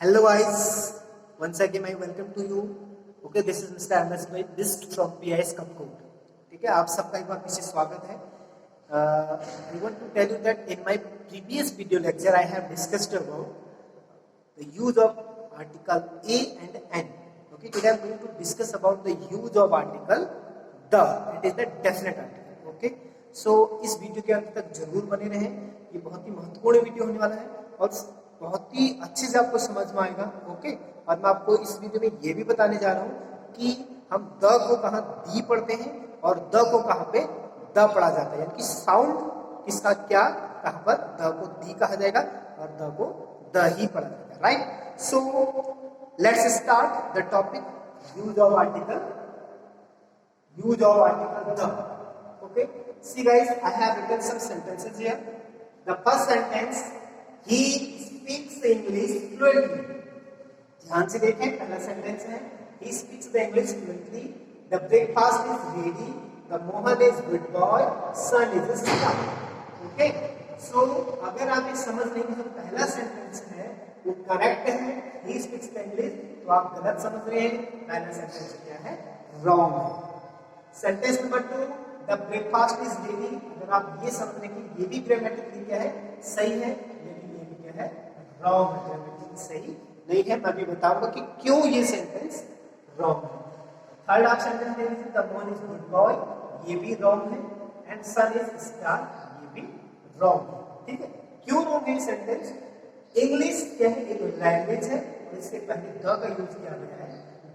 Hello guys, once again I welcome to you. Okay, this is Mr. MS by Bist from PIS Code. ठीक है, आप सबका एक बार फिर से स्वागत है. I want to tell you that in my previous video lecture I have discussed about the use of article a and n. Okay, today I am going to discuss about the use of article the. It is the definite article. Okay, so इस video के अंत तक जरूर बने रहें. ये बहुत ही महत्वपूर्ण वीडियो होने वाला है और बहुत ही अच्छे से आपको समझ में आएगा. ओके, और मैं आपको इस वीडियो में ये भी बताने जा रहा हूँ कि हम द को कहाँ दी पढ़ते हैं और द को कहाँ पे द पढ़ा जाता है, यानी कि साउंड किसका क्या, कहाँ पर द को दी कहा जाएगा और द को द ही पढ़ा जाएगा. Right, so let's start the topic use of article the. Okay, see guys, I have written some sentences here. The first sentence, he speaks English fluently. ध्यान से देखें, पहला सेंटेंस है he speaks the English fluently. The breakfast is ready. The Mohan is good boy. Son is a star. Okay, so अगर आप ये समझ लें कि जो पहला सेंटेंस है वो करेक्ट है, he speaks the English, तो आप गलत समझ रहे हैं. पहला सेंटेंस क्या है? रॉन्ग है. Sentence number 2, the breakfast is ready. अगर आप ये समझ लें कि ये भी ग्रामेटिकली क्या है, सही है, है रॉन्ग है, ग्रामेटिकली सही नहीं है. मैं भी बताऊंगा कि क्यों ये सेंटेंस रॉन्ग है. थर्ड आप सेंटेंस दे दीजिए, the Mohan is good boy, ये भी रॉन्ग है. एंड सन इज स्टार, ये भी रॉन्ग है. ठीक है, क्यों रॉन्ग है सेंटेंस? इंग्लिश क्या है, एक लैंग्वेज है और इसके पहले द का यूज किया गया है,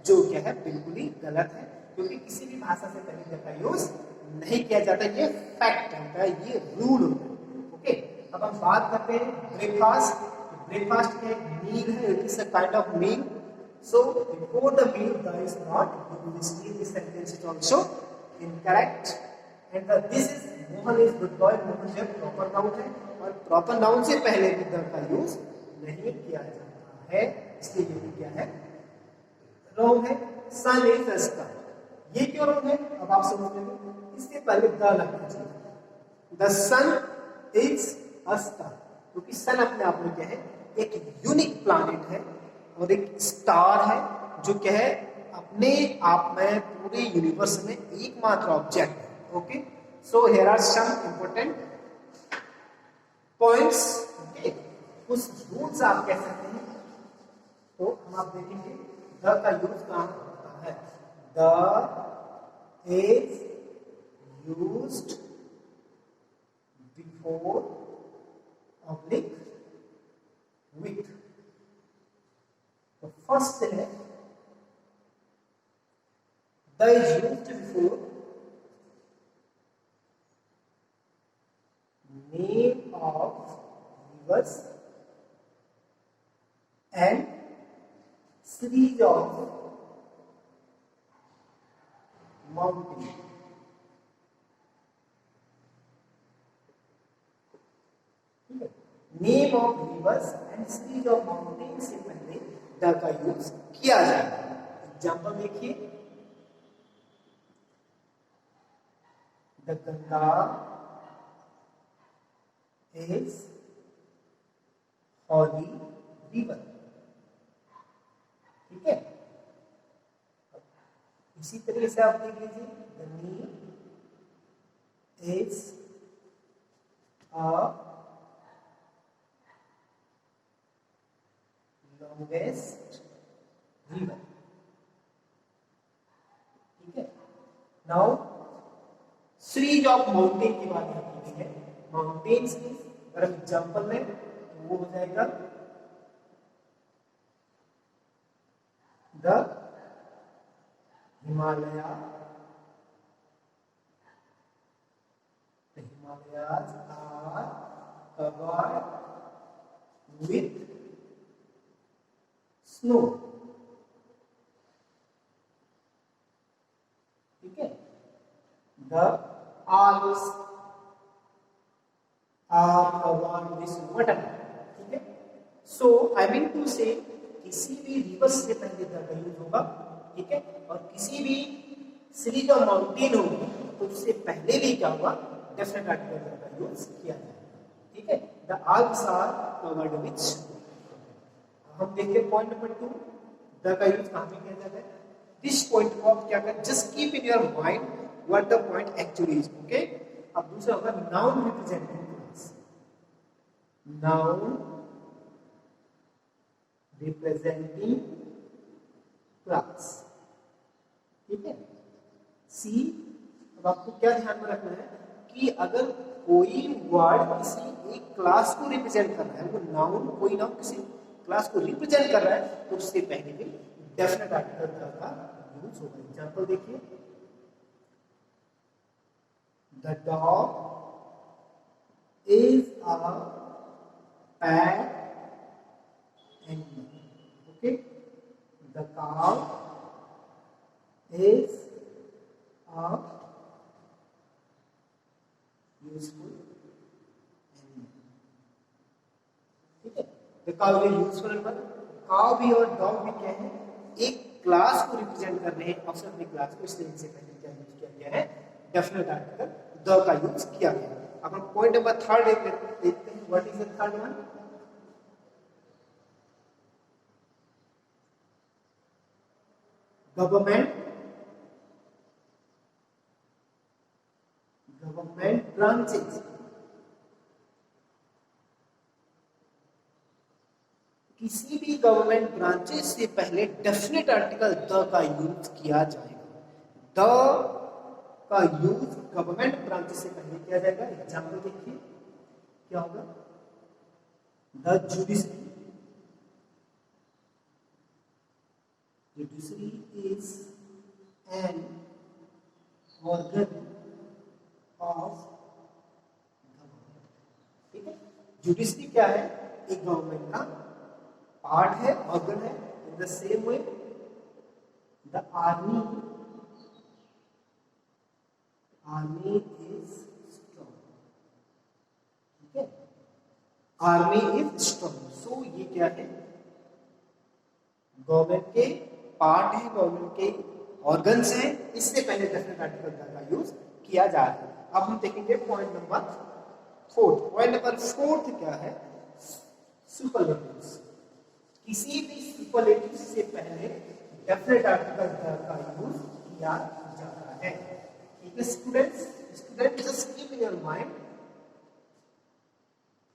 जो क्या है बिल्कुल ही गलत है, क्योंकि किसी भी भाषा से पहले द का यूज नहीं किया जाता. ये फैक्ट होता है, ये रूल होता है. ओके, अब हम बात करते हैं ब्रेकफास्ट. ब्रेकफास्ट का एक मील है, it is a kind of meal. So before the meal the is not used. This sentence is also incorrect. And this is Mohan is good boy. Mohan जो प्रॉपर नाउन है और प्रॉपर नाउन से पहले भी the का use नहीं किया जाता है, इसलिए ये भी क्या है, रॉन्ग है. सन इज अ स्टार, ये क्यों रॉन्ग है अब आप समझ लेंगे. इसके पहले द लगना चाहिए. The sun is a star, क्योंकि सन अपने आप में क्या है, एक यूनिक प्लैनेट है और एक स्टार है जो क्या है अपने आप में पूरे यूनिवर्स में एकमात्र ऑब्जेक्ट है. Okay, so here are some important points. Okay, कुछ रूल्स आप कह सकते हैं. तो हम आप देखेंगे द का यूज कहाँ होता है. The is used before oblique with. तो फर्स्ट है the is used before name of rivers and series of mountain. Name of rivers and series of mountain से पहले द का यूज किया जाएगा. एग्जाम्पल देखिए, the Ganga is holy river. ठीक है, इसी तरीके से आप देख लीजिए, the Nile is a longest river. ठीक है, नाउ सीरीज ऑफ माउंटेन की बात यहाँ की गई है. माउंटेन सीरीज अगर हम एग्जाम्पल में तो वो हो जाएगा the Himalaya. The Himalayas are covered with snow. ठीक है, the Alps are covered with snow. ठीक है, सो आई मीन टू से किसी भी रिवर से पहले द का यूज होगा. ठीक है, और किसी भी सीरीज ऑफ माउंटेन होगी तो उससे पहले भी क्या होगा, डेफिनेट आर्टिकल का यूज किया जाएगा. ठीक है, the Alps are covered with snow. हम देखते हैं पॉइंट नंबर 2, द का यूज कहां पे किया जाता है। दिस पॉइंट को आप क्या करें, just keep in your mind what the point actually is. Okay, अब दूसरा होगा noun representing class. Noun representing class, ठीक है। सी, अब आपको क्या ध्यान में रखना है कि अगर कोई वर्ड किसी एक क्लास को रिप्रेजेंट कर रहा है, वो नाउन, कोई नाउन किसी क्लास को रिप्रेजेंट कर रहा है, तो उससे पहले भी डेफिनेट आर्टिकल का यूज होगा। एग्जांपल देखिए, the dog is a pet animal. Okay, the cow is a useful animal, ठीक है। The cow is useful animal। Cow भी और डॉग भी क्या है, एक क्लास को रिप्रेजेंट कर रहे हैं, अक्सर अपनी क्लास को, इसलिए इनसे पहले क्या यूज किया गया है, डेफिनेट आर्टिकल द का यूज किया गया है। अब हम पॉइंट नंबर 3 देखते हैं, what is the third one. Government branches. किसी भी गवर्नमेंट ब्रांचेस से पहले डेफिनेट आर्टिकल द का यूज किया जाएगा। द का यूज गवर्नमेंट ब्रांचेस से पहले किया जाएगा। एग्जांपल देखिए, क्या होगा, the judiciary. Judiciary is an organ of government, ठीक है। जुडिशरी क्या है, एक गवर्नमेंट का पार्ट है, ऑर्गन है। इन the same way the army is strong, ठीक है। आर्मी इज स्ट्रॉन्ग, सो ये क्या है, गवर्नमेंट के पार्ट है, गवर्नमेंट के ऑर्गन्स हैं। इससे पहले डेफिनेट आर्टिकल का यूज किया जा रहा है। अब हम देखेंगे पॉइंट नंबर 4। पॉइंट नंबर 4 क्या है, सुपरलेटिव्स। किसी भी सुपरलेटिव से पहले डेफिनेट आर्टिकल का यूज किया जाता है, ठीक है। Student just keep in your mind,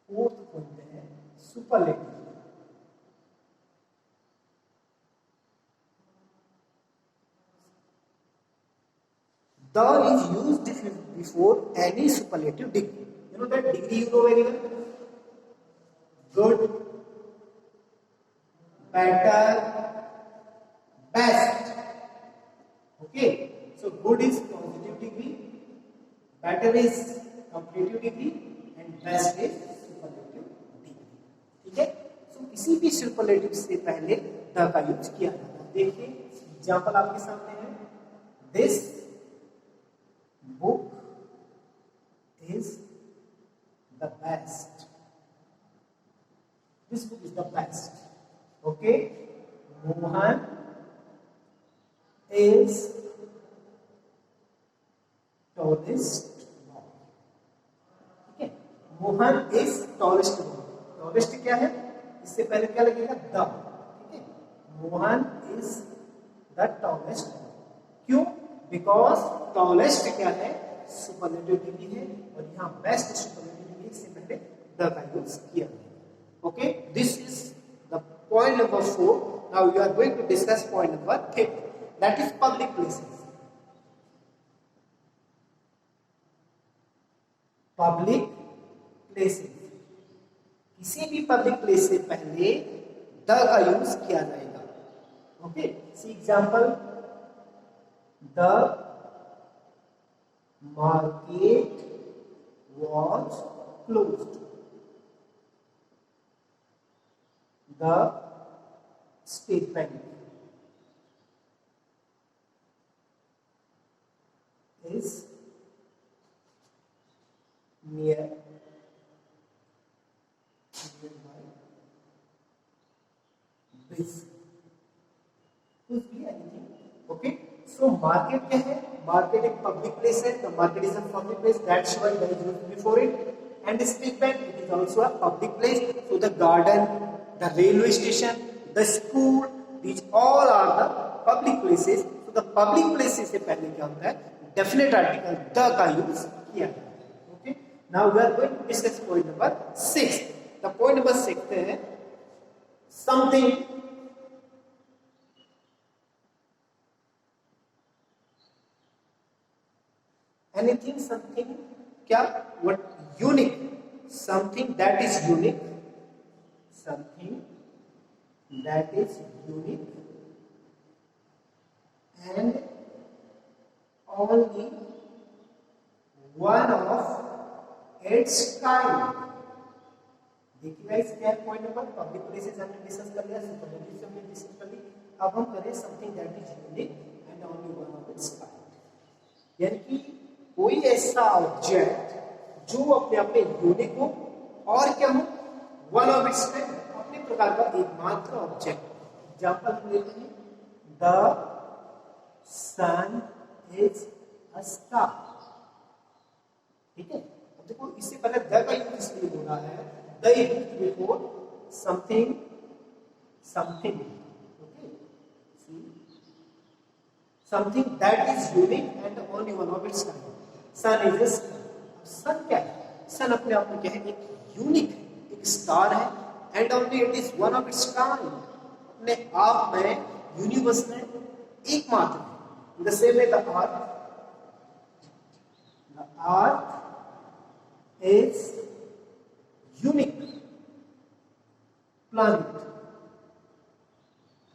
4th point है superlative. The is used before any superlative degree. You know that degree, you know very well. Good, better, best. Okay, so good is positive degree, better is comparative degree, and best is superlative degree, ठीक है। So किसी भी superlative से पहले the का use किया जाता है। देखिए एग्जाम्पल आपके सामने है, this book is the best. This book is the best. Okay, Mohan is tallest boy. ठीक है, Mohan is tallest boy. Tallest क्या है, इससे पहले क्या लगेगा, द, ठीक है। Mohan is the tallest boy. क्यों, बिकॉज टॉलेस्ट क्या है, सुपरलेटिव डिग्री है, और यहाँ बेस्ट सुपरलेटिव डिग्री, इससे पहले द का यूज किया गया। Okay, this is the point number 4। Now we are going to discuss point number 5, that is public places. Public places, किसी भी पब्लिक प्लेस से पहले द का यूज किया जाएगा। Okay, see example, the market was closed. The State Bank is nearby this. कुछ भी anything. Okay. So market क्या है? Market एक public place है. The market is a public place. That's why there is used before it. And the State Bank, it is also a public place. So the garden, the railway station, the school, these all are the public places. तो the public places से पहले क्या होता है, definite article the का use किया जाता है। Okay, now we are going to discuss point number 6। The point number 6 है समथिंग एनीथिंग समथिंग क्या, what unique, something that is unique, something that is unique and only one of its kind। देखिए guys क्या है point number, public places हमने discuss कर लिया, superlatives हमने discuss कर ली, अब हम करें something that is unique and only one of its kind. यानी कि कोई ऐसा ऑब्जेक्ट जो अपने आप में यूनिक हो और क्या हो, वन ऑफ इट्स काइंड, अपने प्रकार का एकमात्र ऑब्जेक्ट। एग्जांपल हम लेते हैं, the sun is a star. ठीक है, अब देखो इससे पहले द का यूज इसलिए हो रहा है, the is before something something. Okay, see something that is unique and only one of its kind. Sun is a star. Sun क्या है, सन अपने आप में क्या है, एक यूनिक है, एक स्टार है, and only it is one of its kind, अपने आप में यूनिवर्स में एकमात्र है। The same way the earth is unique planet,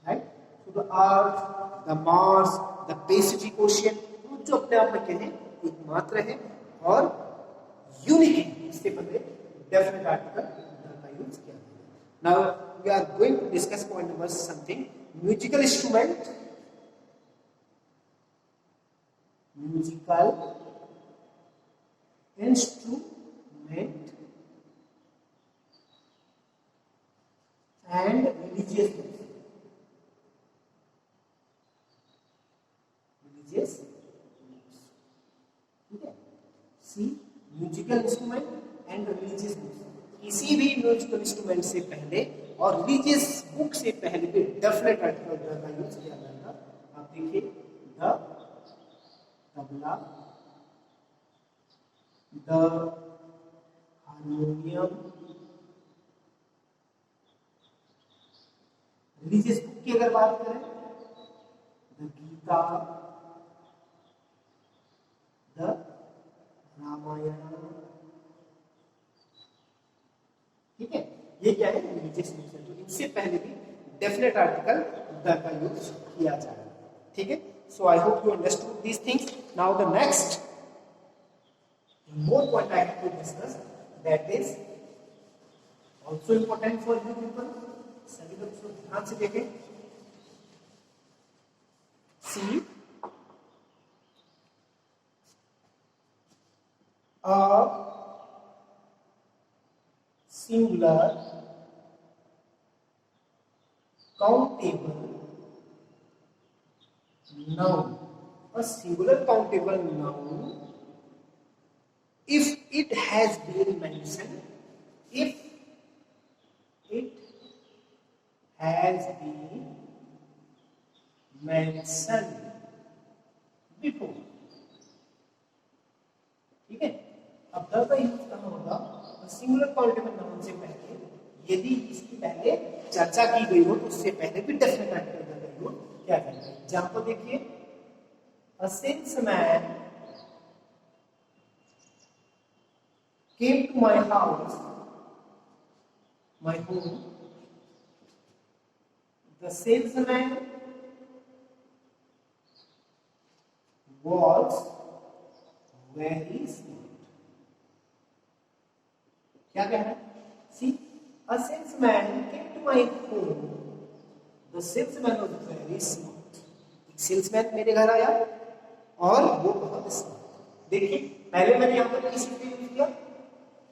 right? So the earth, the Mars, the Pacific Ocean, जो अपने आप में क्या है, एकमात्र है और यूनिक है। इससे पहले डेफिनेट आर्टिकल का यूज किया। Now we are going to discuss point number something musical instrument, musical instrument and religious music। religious music, ठीक है, see musical instrument and religious music. किसी भी म्यूजिकल इंस्ट्रूमेंट से पहले और रिलीजियस बुक से पहले भी डेफिनेट आर्टिकल का यूज किया जाएगा। आप देखिए, the tabla, the harmonium. Religious book की अगर बात करें, द गीता, द रामायण। ठीक है, ये क्या है, रिलीजियस बुक है, तो इनसे पहले भी डेफिनेट आर्टिकल द का यूज किया जाएगा। ठीक है, so I hope you understood these things। Now the next more point I have to discuss, that is also important for you people। सभी लोग इसको ध्यान से देखें। See, a singular countable noun, a singular countable noun, if it has been mentioned, if it has been mentioned before। ठीक है, अब the का यूज कहाँ होगा, सिंगुलर काउंटेबल नाउन से पहले, यदि इसकी पहले चर्चा की गई हो तो उससे पहले भी डेफिनेट आर्टिकल का यूज क्या करना है। एग्जांपल देखिए, a salesman came to my house, my home। the salesman was very smart। क्या कहना है, see, a salesman came to my home, the salesman was very smart। Salesman मेरे घर आया और वो बहुत स्मार्ट। देखिए पहले मैंने यहाँ पर किसी का यूज किया,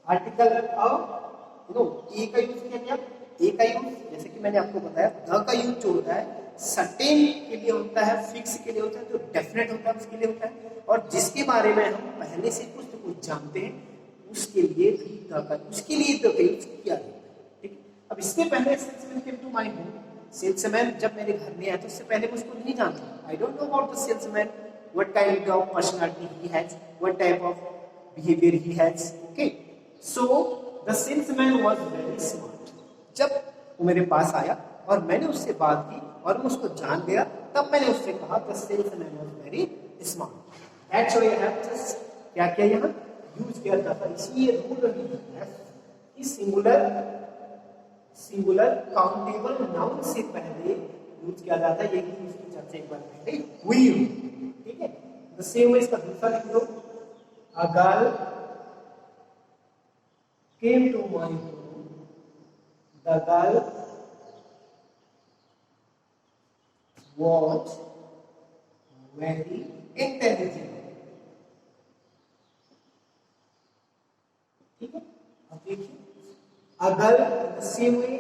आर्टिकल ए का यूज किया। ए का यूज जैसे कि मैंने आपको बताया, द का यूज जो होता है सर्टेन के लिए होता है, फिक्स के लिए होता है, जो डेफिनेट होता है उसके लिए होता है, और जिसके बारे में हम पहले से कुछ तो कुछ जानते हैं उसके लिए भी द का यूज किया जाता है। ठीक है, अब इससे पहले salesman came to my home, salesman जब मेरे घर में आया तो उससे पहले मैं उसको नहीं जानता. I don't know about the salesman, what kind of personality he has, what type of behavior he has. Okay, so the salesman was very smart. जब वो मेरे पास आया और मैंने उससे बात की और मैं उसको जान गया, तब मैंने उससे कहा the salesman was very smart. That's why I have just क्या किया यहाँ यूज किया था. इसलिए रूल है कि सिंगुलर काउंटेबल नाउन से पहले यूज किया जाता है. यही इसकी चर्चा एक बार पहले हुई. ठीक है. द सेम वे इसका दूसरा लिख लो. A girl came to my home. The girl was very intelligent. ठीक है. अब देखिए a girl in the same way,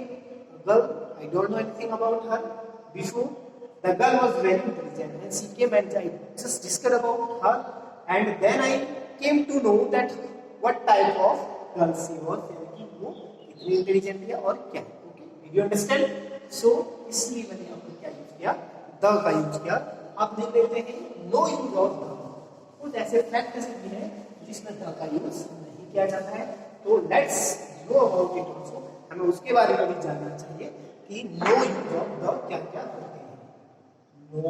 a girl, I don't know anything about her before. The girl was very intelligent and she came and I just discussed about her and then I came to know that what type of girl she was. यानी कि वो इतनी intelligent है और क्या. Okay, did you understand. So इसलिए मैंने यहाँ पर क्या यूज किया, द का यूज किया. आप देख लेते हैं नो यूज ऑफ द. कुछ ऐसे फैक्ट्स भी हैं जिसमें द का यूज नहीं किया जाता है. तो let's know about it also. हमें उसके बारे में भी जानना चाहिए कि नो यूज ऑफ द क्या क्या होते हैं. नो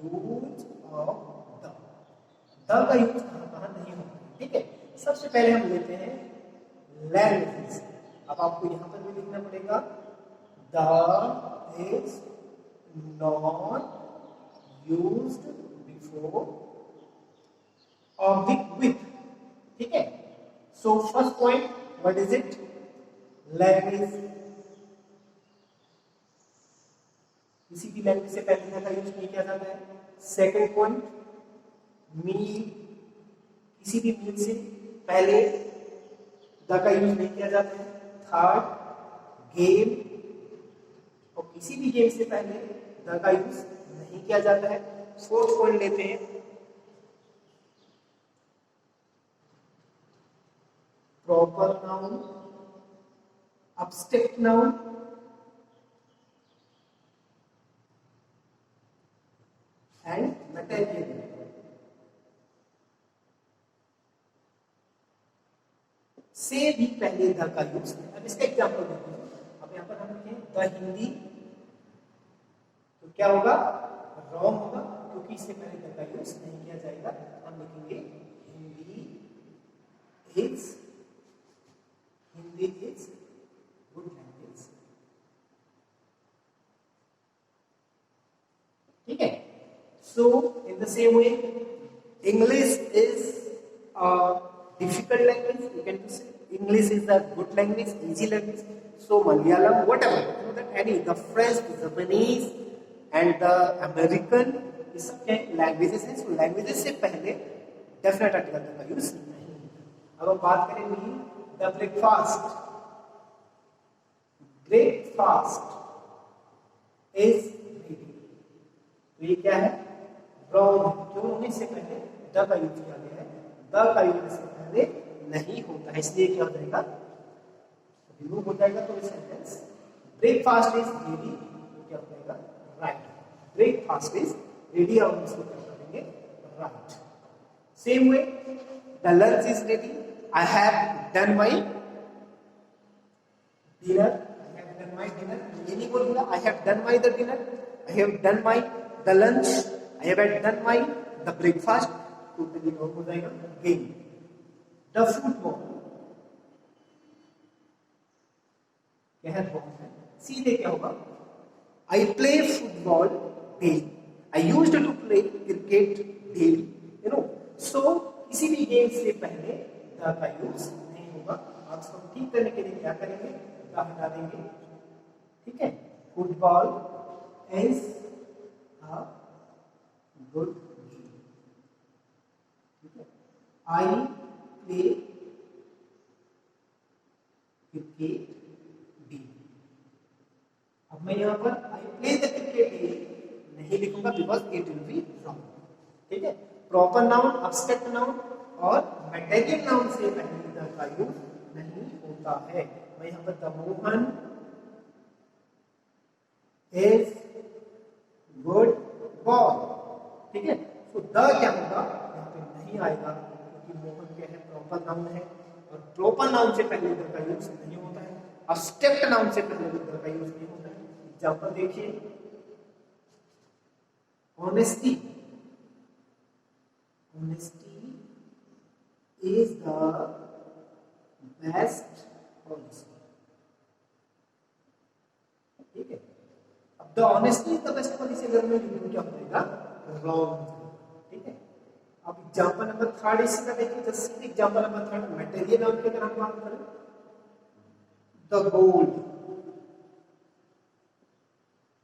यूज ऑफ द का यूज कहाँ कहाँ नहीं होता. ठीक है. सबसे पहले हम लेते हैं लैंग्वेजेस. अब आपको यहां पर भी लिखना पड़ेगा the is not used before object with. ठीक है. So first point, what is it, language. किसी भी लैंग्वेज से पहले का यूज नहीं किया जाता है. सेकंड पॉइंट, मील. किसी भी मील से पहले द का यूज नहीं किया जाता है. Third, game. और किसी भी गेम से पहले द का यूज नहीं किया जाता है. फोर्थ पॉइंट लेते हैं, proper noun, abstract noun and material noun. से भी पहले द का यूज. अब इसका एग्जांपल देखते हैं. अब यहाँ पर हम लिखें द हिंदी, तो क्या होगा, रॉन्ग होगा क्योंकि इससे पहले द का यूज नहीं किया जाएगा. हम लिखेंगे हिंदी इज गुड लैंग्वेज. ठीक है. So in the same way English is a difficult language. You can say English is a good language, easy language. So Malayalam, whatever, you know that any, the French, the Japanese and the American, ये सब क्या languages हैं. So languages से पहले definite article का use नहीं. अब हम बात करेंगे the breakfast. Breakfast is ready. तो ये क्या है, wrong. क्यों, इससे पहले the का यूज किया गया है. द का यूज से पहले नहीं होता है, इसलिए क्या हो जाएगा, रिमूव हो जाएगा. तो सेंटेंस ब्रेकफास्ट इज रेडी, तो क्या हो जाएगा, राइट. ब्रेकफास्ट इज रेडी, और इसको क्या करेंगे, right. Same way the lunch is ready. I have done my dinner. I have done my dinner. ये नहीं बोलूंगा I have done my the dinner. I have done my the lunch. I have done my the breakfast. Totally wrong हो जाएगा. Game. The football क्या है, wrong है. सीधे क्या होगा, I play football daily. I used to play cricket daily. You know. So किसी भी गेम से पहले द का यूज नहीं होगा. आप इसको ठीक करने के लिए क्या करेंगे, द हटा देंगे. ठीक है. Football is a good. I play cricket daily. अब मैं यहाँ पर I play the cricket daily नहीं लिखूंगा because it will be wrong. ठीक है. प्रॉपर नाउन, abstract नाउन और मटेरियल नाउन से पहले द का यूज नहीं होता है. मैं यहाँ पर the Mohan is good boy. ठीक है, तो द क्या होगा, यहाँ पे नहीं आएगा क्योंकि मोहन क्या है, प्रॉपर नाउन है, और प्रॉपर नाउन से पहले द का यूज नहीं होता है, अब्स्ट्रैक्ट नाउन से पहले द का यूज नहीं होता है। एग्जांपल देखिए, honesty, honesty is the best policy. ठीक है, अब the honesty is the best policy अगर मैं लिखूं क्या हो जाएगा, रॉन्ग। ठीक है, अब एग्जांपल नंबर थर्ड इसी का देखिए, just example number third, material noun की अगर हम बात करें, द गोल्ड,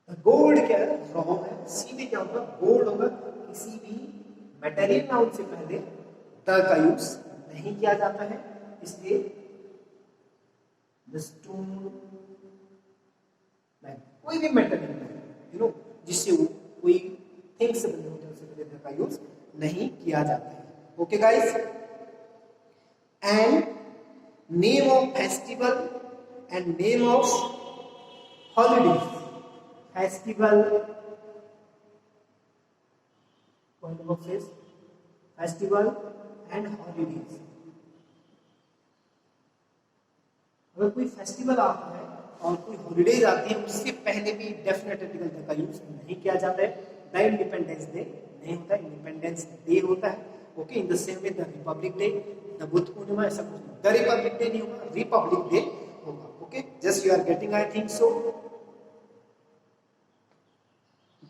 द गोल्ड क्या है, रॉन्ग है। सीधे क्या होगा, गोल्ड होगा, किसी भी मटेरियल नाउन से पहले द का यूज नहीं किया जाता है, इसलिए द स्टोन, कोई भी मटेरियल जिससे वो कोई थिंग्स बने होते हैं, उससे पहले द का यूज नहीं किया जाता है। Okay guys, and name of festival and name of holidays, festival, festival and holidays. अगर कोई फेस्टिवल आता है और कोई हॉलीडेज आती है, उससे पहले भी डेफिनेट आर्टिकल का यूज नहीं किया जाता है। द इंडिपेंडेंस डे नहीं होता, इंडिपेंडेंस डे होता है। Okay, in the same way the republic day, the Buddha Purnima, ऐसा कुछ नहीं, द रिपब्लिक डे नहीं होगा, रिपब्लिक डे होगा। Okay, just you are getting, I think so.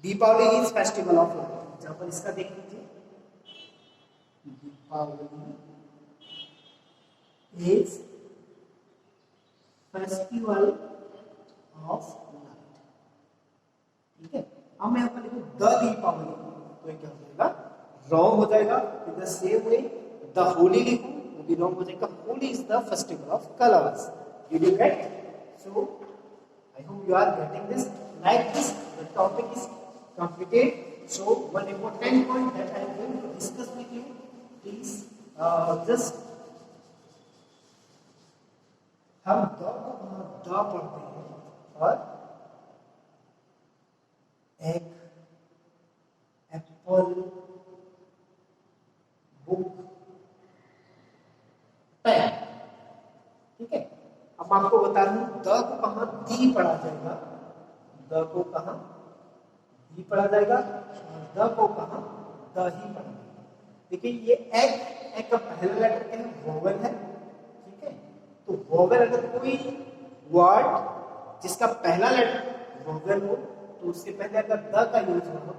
Deepavali is festival of light, example इसका देख लीजिए, Deepavali is festival of light. ठीक है, अब मैं यहाँ पर लिखूं द दीपावली, तो ये क्या हो जाएगा, रॉन्ग हो जाएगा। In the same way the Holi लिखूं, वो भी रॉन्ग हो जाएगा। Holi is the festival of colours. Did you get? So I hope you are getting this. Like this, the topic is completed. So one important point that I am going to discuss with you, please just हम the को the पढ़ते हैं और एक Apple, book, pen. ठीक है, अब आपको बता दूं द को कहां दी पढ़ा जाएगा, द को कहां दी पढ़ा जाएगा, द को कहां द ही पढ़ा जाएगा। देखिए ये एक का पहला लेटर क्या है, वोवेल है। ठीक है, तो वोवेल, अगर कोई वर्ड जिसका पहला लेटर वोवेल हो तो उससे पहले अगर द का यूज हो